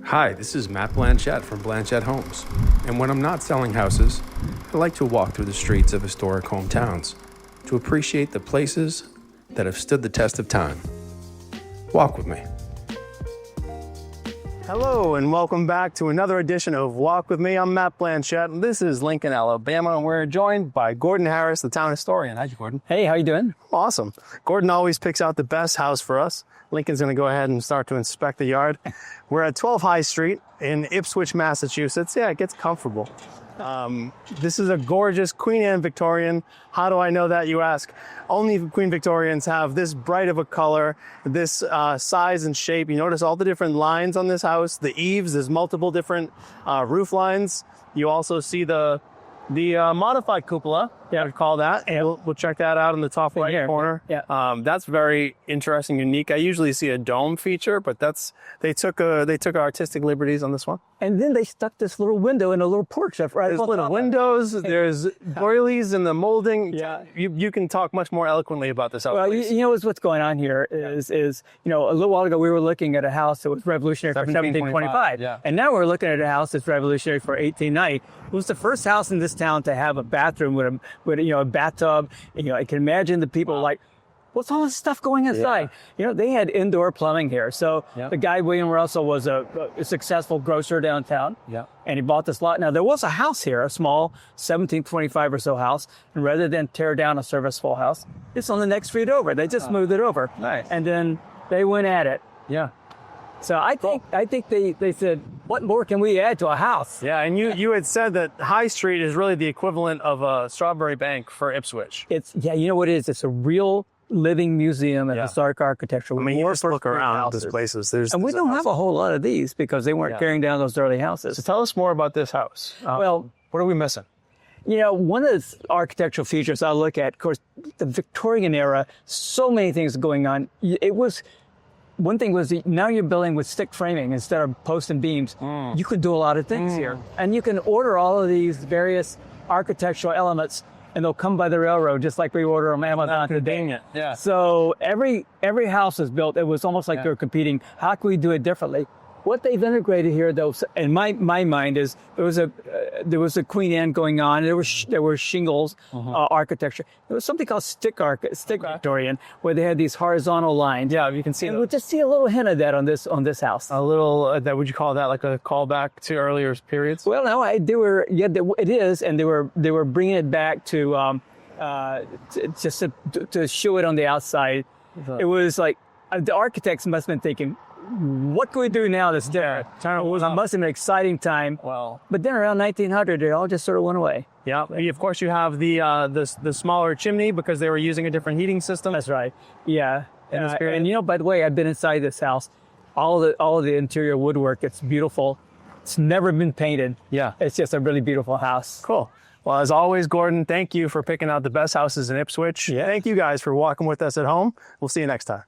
Hi, this is Matt Blanchett from Blanchett Homes, and when I'm not selling houses, I like to walk through the streets of historic hometowns to appreciate the places that have stood the test of time. Walk with me. Hello and welcome back to another edition of Walk With Me. I'm Matt Blanchett and this is Lincoln, Alabama, and we're joined by Gordon Harris, the town historian. Hi, Gordon. Hey, how you doing? Awesome. Gordon always picks out the best house for us. Lincoln's going to go ahead and start to inspect the yard. We're at 12 High Street in Ipswich, Massachusetts. Yeah, it gets comfortable. This is a gorgeous Queen Anne Victorian. How do I know that, you ask? Only Queen Victorians have this bright of a color, this size and shape. You notice all the different lines on this house. The eaves, there's multiple different roof lines. You also see the modified cupola, I would call that. Yeah. We'll check that out in the top right corner. Yeah. That's very interesting, unique. I usually see a dome feature, but they took artistic liberties on this one. And then they stuck this little window in a little porch right There's little windows. There's doilies in the molding. Yeah. You can talk much more eloquently about this house. Well, you know what's going on here is a little while ago we were looking at a house that was revolutionary for 1725. Yeah. And now we're looking at a house that's revolutionary for 1890. It was the first house in this town to have a bathroom with a bathtub. I can imagine the people like, what's all this stuff going inside? Yeah. They had indoor plumbing here. So Yeah. the guy, William Russell, was a successful grocer downtown. Yeah. And he bought this lot. Now, there was a house here, a small 1725 or so house. And rather than tear down a serviceful house, it's on the next street over. They just moved it over. Nice. And then they went at it. Yeah. So I think they said, what more can we add to a house? Yeah, and you had said that High Street is really the equivalent of a Strawberry Bank for Ipswich. You know what it is? It's a real living museum of historic architecture. I mean, you just look around these places. And we don't have a whole lot of these because they weren't tearing down those early houses. So tell us more about this house. Well, what are we missing? One of the architectural features I look at, of course, the Victorian era, so many things going on. One thing was now you're building with stick framing instead of posts and beams. You could do a lot of things here. And you can order all of these various architectural elements and they'll come by the railroad just like we order them on Amazon today. Yeah. So every house is built. It was almost like they were competing. How can we do it differently? What they've integrated here, though, in my mind, is there was a Queen Anne going on. There were shingles architecture. There was something called stick Victorian, where they had these horizontal lines. Yeah, you can see. And we'll just see a little hint of that on this house. A little. Would you call that like a callback to earlier periods? Well, no, it is, and they were bringing it back to just to show it on the outside. It was like the architects must have been thinking, what can we do now that's different? It must have been an exciting time. Well, but then around 1900, it all just sort of went away. Yeah. Of course, you have the smaller chimney because they were using a different heating system. That's right. Yeah. And by the way, I've been inside this house. All of the interior woodwork, it's beautiful. It's never been painted. Yeah. It's just a really beautiful house. Cool. Well, as always, Gordon, thank you for picking out the best houses in Ipswich. Yeah. Thank you guys for walking with us at home. We'll see you next time.